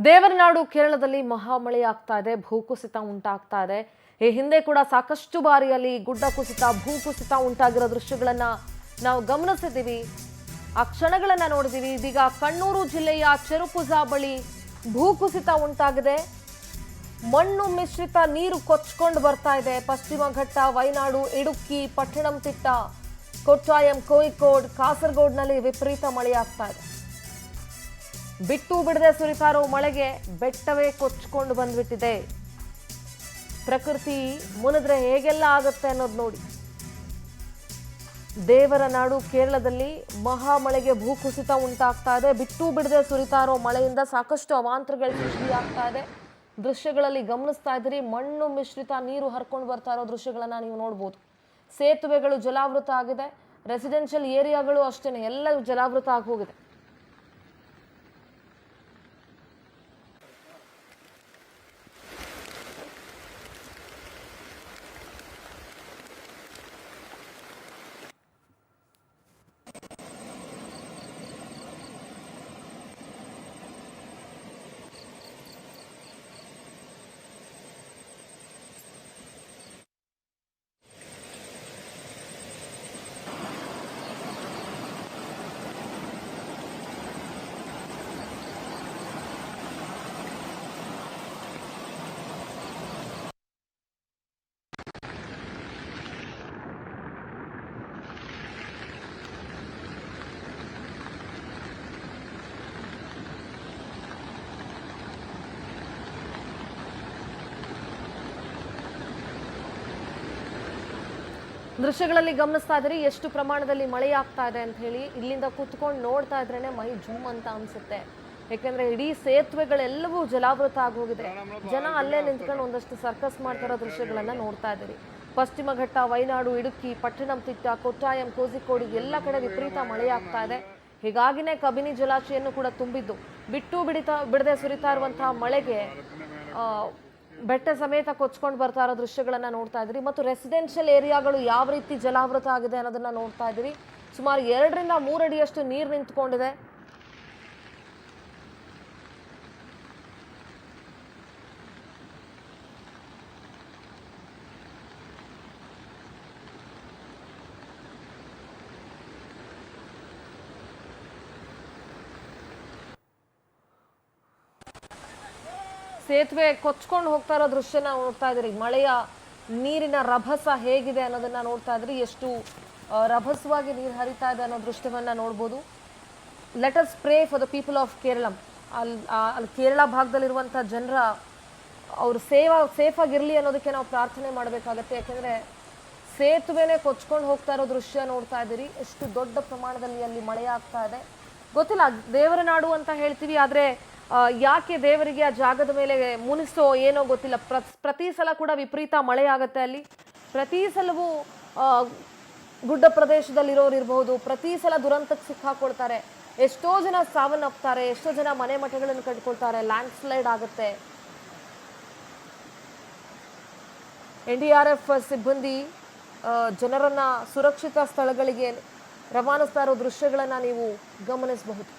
ದೇವರನಾಡು ಕೇರಳದಲ್ಲಿ ಮಹಾಮಳೆ ಆಗ್ತಾ ಇದೆ, ಭೂಕುಸಿತ ಉಂಟಾಗ್ತಾ ಇದೆ. ಈ ಹಿಂದೆ ಕೂಡ ಸಾಕಷ್ಟು ಬಾರಿಯಲ್ಲಿ ಗುಡ್ಡ ಕುಸಿತ, ಭೂಕುಸಿತ ಉಂಟಾಗಿರೋ ದೃಶ್ಯಗಳನ್ನ ನಾವು ಗಮನಿಸಿದ್ದೀವಿ. ಆ ಕ್ಷಣಗಳನ್ನ ನೋಡಿದೀವಿ. ಇದೀಗ ಕಣ್ಣೂರು ಜಿಲ್ಲೆಯ ಚೆರುಕುಜಾ ಬಳಿ ಭೂಕುಸಿತ ಉಂಟಾಗಿದೆ. ಮಣ್ಣು ಮಿಶ್ರಿತ ನೀರು ಕೊಚ್ಕೊಂಡು ಬರ್ತಾ ಇದೆ. ಪಶ್ಚಿಮ ಘಟ್ಟ, ವಯನಾಡು, ಇಡುಕ್ಕಿ, ಪಟ್ಟಣಂತಿಟ್ಟ, ಕೊಟ್ಟಾಯಂ, ಕೋಯಿಕೋಡ್, ಕಾಸರಗೋಡ್ನಲ್ಲಿ ವಿಪರೀತ ಮಳೆಯಾಗ್ತಾ ಇದೆ. ಬಿಟ್ಟು ಬಿಡದೆ ಸುರಿತಾ ಇರೋ ಮಳೆಗೆ ಬೆಟ್ಟವೇ ಕೊಚ್ಕೊಂಡು ಬಂದ್ಬಿಟ್ಟಿದೆ. ಪ್ರಕೃತಿ ಮುನಿದ್ರೆ ಹೇಗೆಲ್ಲ ಆಗುತ್ತೆ ಅನ್ನೋದು ನೋಡಿ. ದೇವರ ನಾಡು ಕೇರಳದಲ್ಲಿ ಮಹಾಮಳೆಗೆ ಭೂಕುಸಿತ ಉಂಟಾಗ್ತಾ ಇದೆ. ಬಿಟ್ಟು ಬಿಡದೆ ಸುರಿತಾ ಇರೋ ಮಳೆಯಿಂದ ಸಾಕಷ್ಟು ಅವಾಂತರಗಳು ಸೃಷ್ಟಿಯಾಗ್ತಾ ಇದೆ. ದೃಶ್ಯಗಳಲ್ಲಿ ಗಮನಿಸ್ತಾ ಇದ್ದೀರಿ. ಮಣ್ಣು ಮಿಶ್ರಿತ ನೀರು ಹರ್ಕೊಂಡು ಬರ್ತಾ ಇರೋ ದೃಶ್ಯಗಳನ್ನ ನೀವು ನೋಡ್ಬೋದು. ಸೇತುವೆಗಳು ಜಲಾವೃತ ಆಗಿದೆ. ರೆಸಿಡೆನ್ಷಿಯಲ್ ಏರಿಯಾಗಳು ಅಷ್ಟೇನೆ, ಎಲ್ಲ ಜಲಾವೃತ ಆಗಿ ಹೋಗಿದೆ. ದೃಶ್ಯಗಳಲ್ಲಿ ಗಮನಿಸ್ತಾ ಇದ್ರಿ ಎಷ್ಟು ಪ್ರಮಾಣದಲ್ಲಿ ಮಳೆ ಆಗ್ತಾ ಇದೆ ಅಂತ ಹೇಳಿ. ಇಲ್ಲಿಂದ ಕುತ್ಕೊಂಡು ನೋಡ್ತಾ ಇದ್ರೇನೆ ಮೈ ಜುಮ್ ಅಂತ ಅನ್ಸುತ್ತೆ. ಯಾಕೆಂದ್ರೆ ಇಡೀ ಸೇತುವೆಗಳೆಲ್ಲವೂ ಜಲಾವೃತ ಆಗೋಗಿದೆ. ಜನ ಅಲ್ಲೇ ನಿಂತ್ಕೊಂಡು ಒಂದಷ್ಟು ಸರ್ಕಸ್ ಮಾಡ್ತಿರೋ ದೃಶ್ಯಗಳನ್ನ ನೋಡ್ತಾ ಇದ್ದೀರಿ. ಪಶ್ಚಿಮ ಘಟ್ಟ, ವಯನಾಡು, ಇಡುಕ್ಕಿ, ಪಟ್ಟಣಂತಿಟ್ಟ, ಕೊಟ್ಟಾಯಂ, ಕೋಜಿಕೋಡ್ ಎಲ್ಲ ಕಡೆ ವಿಪರೀತ ಮಳೆ ಆಗ್ತಾ ಇದೆ. ಹೀಗಾಗಿನೇ ಕಬಿನಿ ಜಲಾಶಯನ್ನು ಕೂಡ ತುಂಬಿದ್ದು. ಬಿಟ್ಟು ಬಿಡದೆ ಸುರಿತಾ ಇರುವಂತಹ ಮಳೆಗೆ ಬೆಟ್ಟ ಸಮೇತ ಕೊಚ್ಕೊಂಡು ಬರ್ತಾ ಇರೋ ದೃಶ್ಯಗಳನ್ನ ನೋಡ್ತಾ ಇದ್ದೀರಿ. ಮತ್ತು ರೆಸಿಡೆನ್ಷಿಯಲ್ ಏರಿಯಾಗಳು ಯಾವ ರೀತಿ ಜಲಾವೃತ ಆಗಿದೆ ಅನ್ನೋದನ್ನ ನೋಡ್ತಾ ಇದ್ದೀರಿ. ಸುಮಾರು 2 ರಿಂದ 3 ಅಡಿಯಷ್ಟು ನೀರು ನಿಂತ್ಕೊಂಡಿದೆ. ಸೇತುವೆ ಕೊಚ್ಕೊಂಡು ಹೋಗ್ತಾ ಇರೋ ದೃಶ್ಯನ ನೋಡ್ತಾ ಇದ್ರಿ. ಮಳೆಯ ನೀರಿನ ರಭಸ ಹೇಗಿದೆ ಅನ್ನೋದನ್ನ ನೋಡ್ತಾ ಇದ್ರಿ. ಎಷ್ಟು ರಭಸವಾಗಿ ನೀರು ಹರಿತಾ ಇದೆ ಅನ್ನೋ ದೃಶ್ಯವನ್ನ ನೋಡ್ಬೋದು. Let us pray for the people of Kerala. ಅಲ್ಲಿ ಕೇರಳ ಭಾಗದಲ್ಲಿರುವಂಥ ಜನರ ಅವ್ರು ಸೇಫ್ ಆಗಿರಲಿ ಅನ್ನೋದಕ್ಕೆ ನಾವು ಪ್ರಾರ್ಥನೆ ಮಾಡಬೇಕಾಗತ್ತೆ. ಯಾಕೆಂದ್ರೆ ಸೇತುವೆನೇ ಕೊಚ್ಕೊಂಡು ಹೋಗ್ತಾ ಇರೋ ದೃಶ್ಯ ನೋಡ್ತಾ ಇದ್ದೀರಿ. ಎಷ್ಟು ದೊಡ್ಡ ಪ್ರಮಾಣದಲ್ಲಿ ಅಲ್ಲಿ ಮಳೆ ಆಗ್ತಾ ಇದೆ ಗೊತ್ತಿಲ್ಲ. ದೇವರ ನಾಡು ಅಂತ ಹೇಳ್ತೀವಿ, ಆದ್ರೆ ಯಾಕೆ ದೇವರಿಗೆ ಆ ಜಾಗದ ಮೇಲೆ ಮುನಿಸೋ ಏನೋ ಗೊತ್ತಿಲ್ಲ. ಪ್ರತಿ ಸಲ ಕೂಡ ವಿಪರೀತ ಮಳೆ ಆಗುತ್ತೆ ಅಲ್ಲಿ. ಪ್ರತಿ ಸಲವೂ ಗುಡ್ಡ ಪ್ರದೇಶದಲ್ಲಿರೋರು ಇರಬಹುದು, ಪ್ರತಿ ಸಲ ದುರಂತಕ್ಕೆ ಸಿಕ್ಕಾಕೊಳ್ತಾರೆ. ಎಷ್ಟೋ ಜನ ಸಾವನ್ನಪ್ತಾರೆ, ಎಷ್ಟೋ ಜನ ಮನೆ ಮಠಗಳನ್ನು ಕಟ್ಕೊಳ್ತಾರೆ. ಲ್ಯಾಂಡ್ ಸ್ಲೈಡ್ ಆಗುತ್ತೆ. NDRF ಸಿಬ್ಬಂದಿ ಜನರನ್ನ ಸುರಕ್ಷಿತ ಸ್ಥಳಗಳಿಗೆ ರವಾನಿಸ್ತಾ ಇರೋ ದೃಶ್ಯಗಳನ್ನ ನೀವು ಗಮನಿಸಬಹುದು.